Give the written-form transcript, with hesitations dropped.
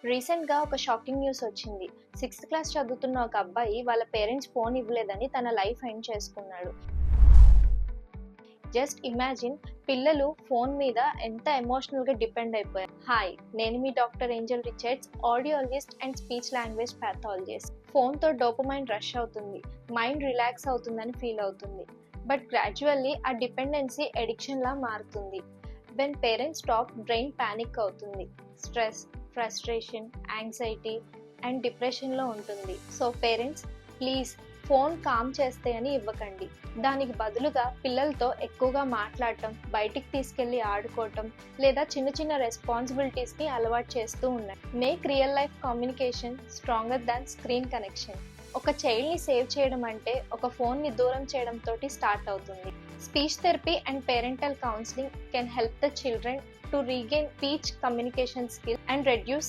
రీసెంట్‌గా ఒక shocking news వచ్చింది. 6థ్ క్లాస్ చదువుతున్న ఒక అబ్బాయి వాళ్ళ పేరెంట్స్ ఫోన్ ఇవ్వలేదని తన లైఫ్ ఎండ్ చేసుకున్నాడు. జస్ట్ ఇమాజిన్, పిల్లలు ఫోన్ మీద ఎంత ఎమోషనల్‌గా డిపెండ్ అయిపోయారు. హాయ్, నేను మీ doctor Angel Richards, audiologist and speech language pathologist. ఫోన్‌తో డోపమైన్ రష్ అవుతుంది, మైండ్ రిలాక్స్ అవుతుందని ఫీల్ అవుతుంది. బట్ గ్రాడ్యువల్లీ ఆ డిపెండెన్సీ అడిక్షన్‌లా మారుతుంది. When parents stop, brain panic అవుతుంది. స్ట్రెస్, ఫ్రస్ట్రేషన్, యాంగ్జైటీ అండ్ డిప్రెషన్లో ఉంటుంది. So parents, please phone calm చేస్తే అని ఇవ్వకండి. దానికి బదులుగా పిల్లలతో ఎక్కువగా మాట్లాడటం, బయటికి తీసుకెళ్ళి ఆడుకోవటం, లేదా చిన్న చిన్న రెస్పాన్సిబిలిటీస్ని అలవాటు చేస్తూ ఉన్నాయి. Make real life communication stronger than screen connection. ఒక చైల్డ్ని సేవ్ చేయడం అంటే ఒక ఫోన్ని దూరం చేయడం తోటి స్టార్ట్ అవుతుంది. Speech therapy and parental counselling can help the children to regain speech communication skills and reduce